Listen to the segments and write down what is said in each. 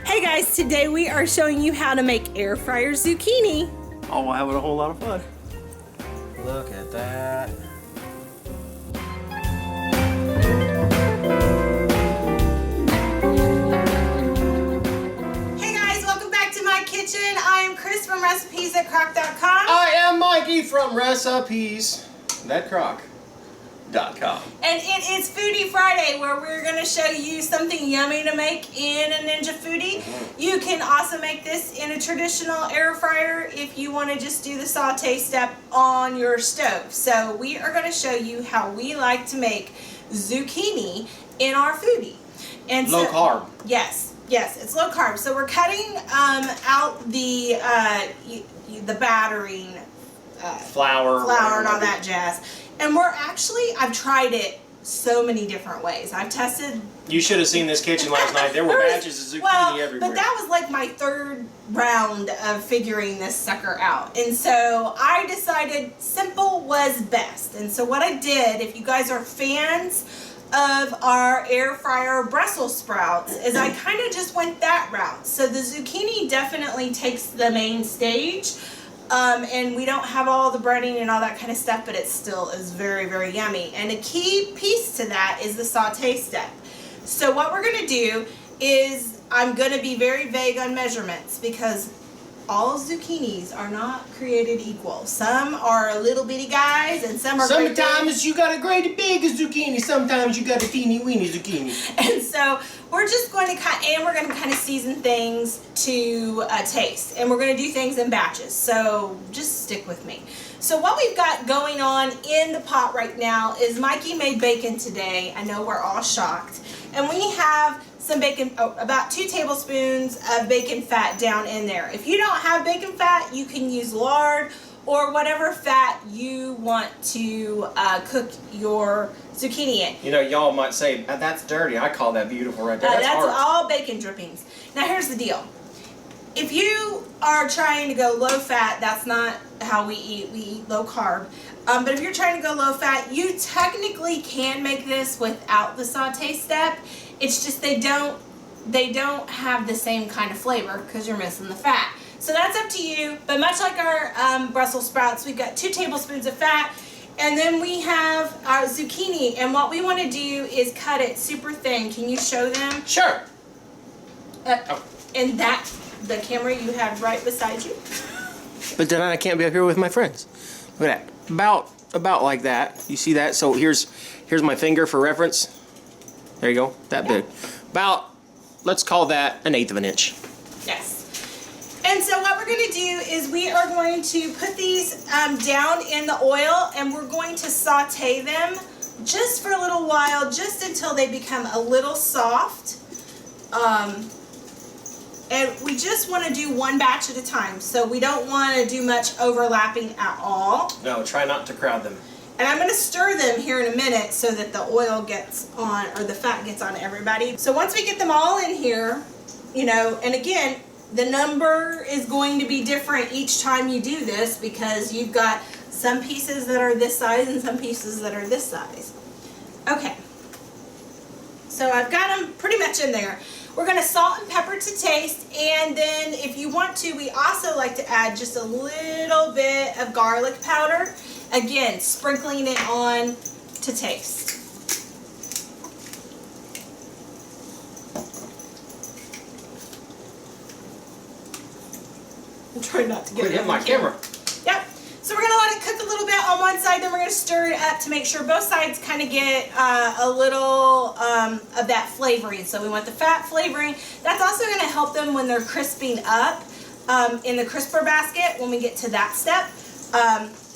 Hey guys, today we are showing you how to make air fryer zucchini. Oh, we're having a whole lot of fun. Look at that. Hey guys, welcome back to my kitchen. I am Cris from recipes at crock.com. I am Mikey from recipes at crock.com. And it is Foodie Friday, where we're going to show you something yummy to make in a Ninja Foodi. You can also make this in a traditional air fryer if you want to just do the saute step on your stove. So we are going to show you how we like to make zucchini in our Foodi. And Low carb. Yes, it's low carb. So we're cutting out the battering, flour and all that jazz. And I've tried it so many different ways. I've tested. You should have seen this kitchen last night. There were batches of zucchini everywhere. But that was like my third round of figuring this sucker out. And so I decided simple was best. And so what I did, if you guys are fans of our air fryer Brussels sprouts, is I kind of just went that route. So the zucchini definitely takes the main stage. And we don't have all the breading and all that kind of stuff, but it still is very, very yummy. And a key piece to that is the saute step. So what we're going to do is I'm going to be very vague on measurements because all zucchinis are not created equal. Some are little bitty guys and some are Sometimes you got a great big zucchini, sometimes you got a teeny weeny zucchini. And so we're just going to we're going to kind of season things to taste, and we're going to do things in batches. So just stick with me. So what we've got going on in the pot right now is Mikey made bacon today. I know we're all shocked. And we have some bacon, about 2 tablespoons of bacon fat down in there. If you don't have bacon fat, you can use lard or whatever fat you want to cook your zucchini in. You know, y'all might say, that's dirty. I call that beautiful right there. That's art. all bacon drippings. Now here's the deal. If you are trying to go low fat, that's not how we eat. We eat low carb. But if you're trying to go low fat, you technically can make this without the saute step. It's just they don't have the same kind of flavor because you're missing the fat. So that's up to you. But much like our Brussels sprouts, we've got 2 tablespoons of fat. And then we have our zucchini. And what we want to do is cut it super thin. Can you show them? Sure. And the camera you have right beside you. But then I can't be up here with my friends. Look at that. About like that. You see that? So here's my finger for reference. There you go. That big. About, let's call that 1/8 of an inch. Yes. And so what we're going to do is we are going to put these down in the oil, and we're going to saute them just for a little while, just until they become a little soft. And we just want to do one batch at a time, so we don't want to do much overlapping at all. No, try not to crowd them. And I'm going to stir them here in a minute so that the oil gets on, or the fat gets on everybody. So once we get them all in here, you know, and again, the number is going to be different each time you do this because you've got some pieces that are this size and some pieces that are this size. Okay. So I've got them pretty much in there. We're going to salt and pepper to taste, and then if you want to, we also like to add just a little bit of garlic powder. Again, sprinkling it on to taste. I'm trying not to get it on my camera. Yep. So we're going to let it cook a little bit on one side, then we're going to stir it up to make sure both sides kind of get a little of that flavoring. So we want the fat flavoring. That's also going to help them when they're crisping up in the crisper basket when we get to that step.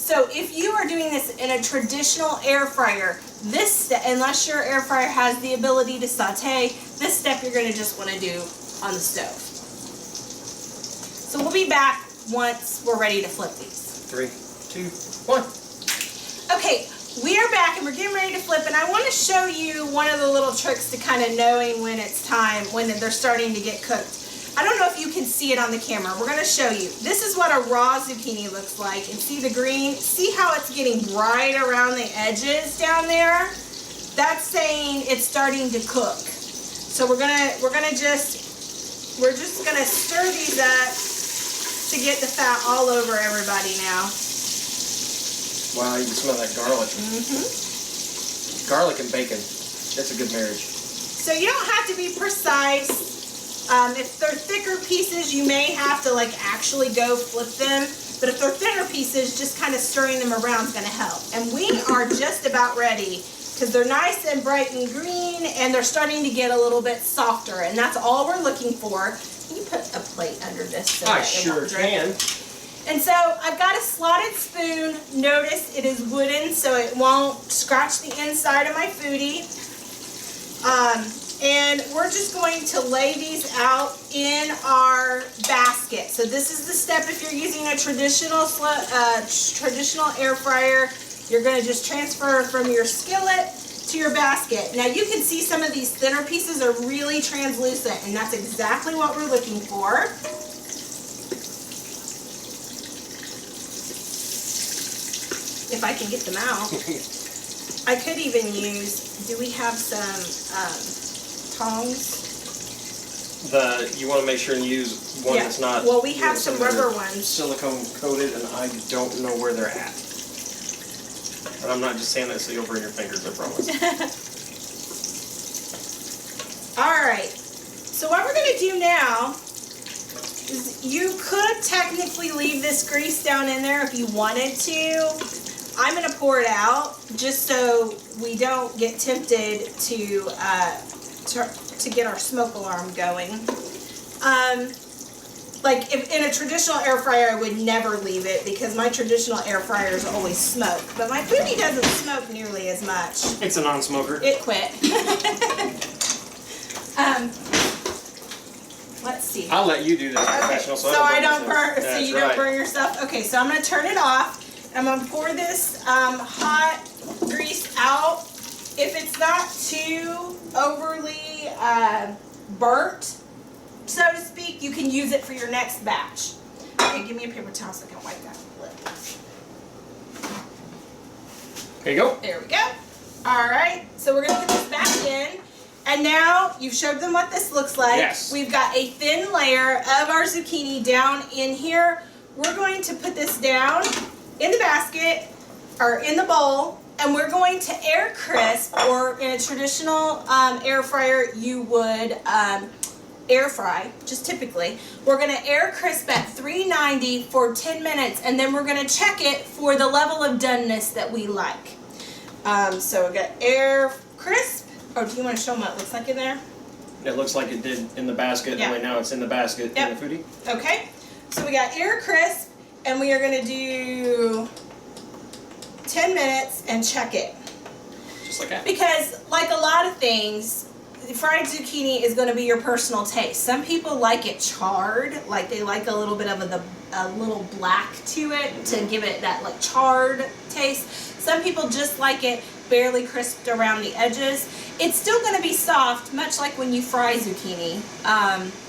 So if you are doing this in a traditional air fryer, this step, unless your air fryer has the ability to saute, this step you're going to just want to do on the stove. So we'll be back once we're ready to flip these. 3, 2, 1. Okay, we are back and we're getting ready to flip, and I want to show you one of the little tricks to kind of knowing when it's time, when they're starting to get cooked. I don't know if you can see it on the camera. We're going to show you. This is what a raw zucchini looks like, and see the green? See how it's getting bright around the edges down there? That's saying it's starting to cook. So we're gonna just We're just gonna stir these up to get the fat all over everybody now. Wow, you can smell that garlic. Garlic and bacon. That's a good marriage. So you don't have to be precise. If they're thicker pieces, you may have to like actually go flip them. But if they're thinner pieces, just kind of stirring them around is going to help. And we are just about ready because they're nice and bright and green and they're starting to get a little bit softer. And that's all we're looking for. Can you put a plate under this? So I sure can. And so I've got a slotted spoon. Notice it is wooden so it won't scratch the inside of my foodie. And we're just going to lay these out in our basket. So this is the step if you're using a traditional air fryer. You're going to just transfer from your skillet to your basket. Now you can see some of these thinner pieces are really translucent, and that's exactly what we're looking for. If I can get them out. I could even use, do we have some tongs? You want to make sure and use one that's not. Well, we have some rubber ones. Silicone coated, and I don't know where they're at. And I'm not just saying that so you'll burn your fingers, I promise. Alright, so what we're going to do now is you could technically leave this grease down in there if you wanted to. I'm going to pour it out just so we don't get tempted to get our smoke alarm going. Like if in a traditional air fryer, I would never leave it because my traditional air fryers always smoke. But my foodie doesn't smoke nearly as much. It's a non-smoker. It quit. Let's see. I'll let you do this professional, so I don't burn. So That's you don't burn yourself. Okay, so I'm gonna turn it off. I'm gonna pour this hot grease out. If it's not too overly burnt, so to speak, you can use it for your next batch. Okay, give me a paper towel so I can wipe that lid. There you go. There we go. All right, so we're gonna put this back in. And now you've showed them what this looks like. Yes. We've got a thin layer of our zucchini down in here. We're going to put this down in the basket or in the bowl, and we're going to air crisp, or in a traditional air fryer you would air fry, just typically. We're going to air crisp at 390 for 10 minutes, and then we're going to check it for the level of doneness that we like. So we've got air crisp. Oh, do you want to show them what it looks like in there? It looks like it did in the basket. Yeah. Only now it's in the basket in the foodie. Okay. So we got air crisp, and we are going to do 10 minutes and check it. Just like that. Because, like a lot of things, fried zucchini is going to be your personal taste. Some people like it charred, like they like a little bit of a little black to it to give it that like charred taste. Some people just like it barely crisped around the edges. It's still going to be soft, much like when you fry zucchini.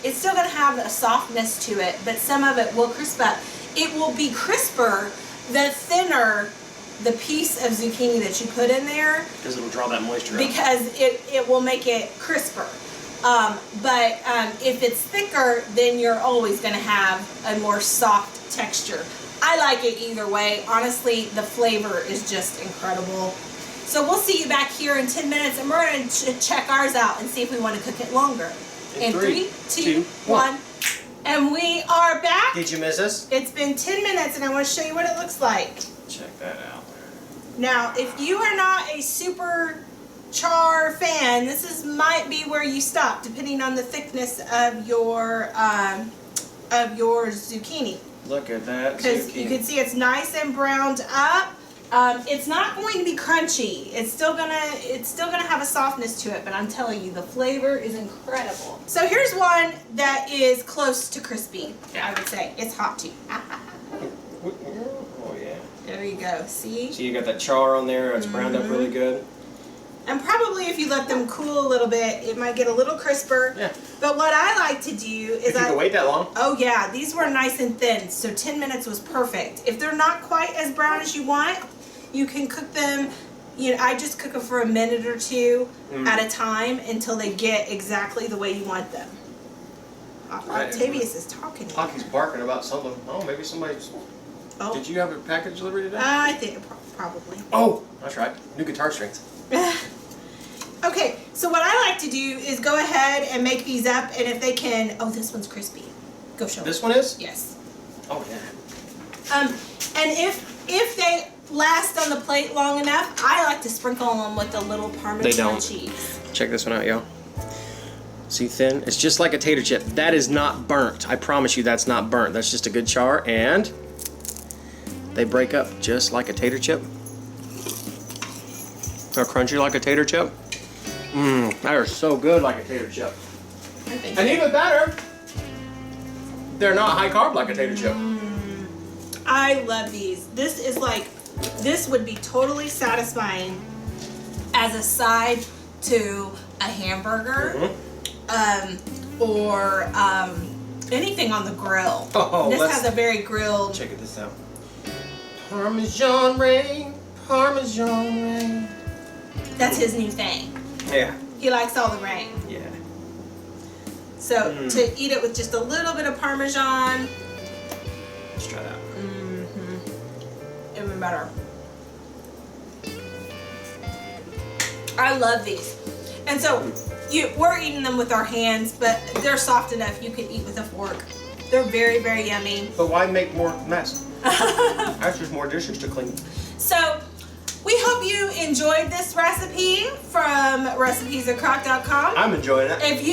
It's still going to have a softness to it, but some of it will crisp up. It will be crisper the thinner the piece of zucchini that you put in there. Because it'll draw that moisture out. Because it will make it crisper. But if it's thicker, then you're always going to have a more soft texture. I like it either way. Honestly, the flavor is just incredible. So we'll see you back here in 10 minutes, and we're going to check ours out and see if we want to cook it longer. In 3, 2, 1. And we are back. Did you miss us? It's been 10 minutes, and I want to show you what it looks like. Check that out. Now, if you are not a super char fan, this might be where you stop, depending on the thickness of your zucchini. Look at that Because zucchini. you can see it's nice and browned up. It's not going to be crunchy. It's still gonna have a softness to it, but I'm telling you, the flavor is incredible. So here's one that is close to crispy. I would say it's hot too. Oh yeah. There you go. See? So you got that char on there. It's browned up really good. And probably if you let them cool a little bit, it might get a little crisper. Yeah. But what I like to do is If you can wait that long. Oh yeah, these were nice and thin, so 10 minutes was perfect. If they're not quite as brown as you want, you can cook them. I just cook them for a minute or two at a time until they get exactly the way you want them. Octavius is talking. Ocky's barking about something. Oh, maybe somebody's... Oh. Did you have a package delivery today? I think probably. Oh, that's right. New guitar strings. Okay, so what I like to do is go ahead and make these up, and if they can... Oh, this one's crispy. Go show This them. one is? Yes. Oh, yeah. And if they last on the plate long enough, I like to sprinkle them with a little Parmesan cheese. Check this one out, y'all. See, thin? It's just like a tater chip. That is not burnt. I promise you that's not burnt. That's just a good char, and they break up just like a tater chip. They're crunchy like a tater chip. Mmm, they are so good like a tater chip. And even better, they're not high carb like a tater chip. I love these. This would be totally satisfying as a side to a hamburger, or anything on the grill. Oh, this has a very grilled. Check this out. Parmesan rain, Parmesan rain. That's his new thing. Yeah. He likes all the rain. Yeah. So to eat it with just a little bit of Parmesan. Let's try that. Even better. I love these. And so we're eating them with our hands, but they're soft enough you could eat with a fork. They're very, very yummy. But why make more mess? That's just more dishes to clean. So we hope you enjoyed this recipe from recipes@crock.com. I'm enjoying it. If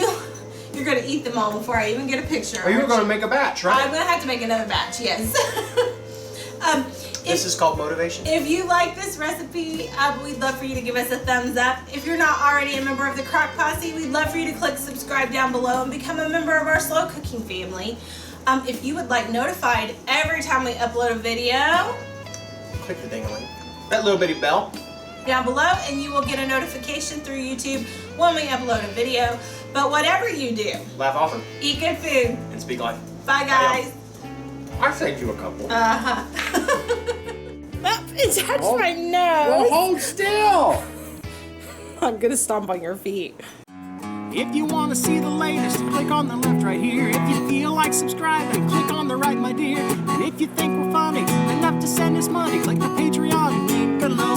you're gonna eat them all before I even get a picture. Oh, you were gonna make a batch, right? I'm gonna have to make another batch, yes. This is called motivation. If you like this recipe, we'd love for you to give us a thumbs up. If you're not already a member of the Crock Posse, we'd love for you to click subscribe down below and become a member of our slow cooking family. If you would like notified every time we upload a video, click the ding-a-ling. That little bitty bell down below, and you will get a notification through YouTube when we upload a video. But whatever you do, laugh often, eat good food, and speak life. Bye, guys. I saved you a couple. It touched my nose. Well, hold still. I'm gonna stomp on your feet. If you want to see the latest, click on the left right here. If you feel like subscribing, click on the right, my dear. And if you think we're funny enough to send us money, click the Patreon link below.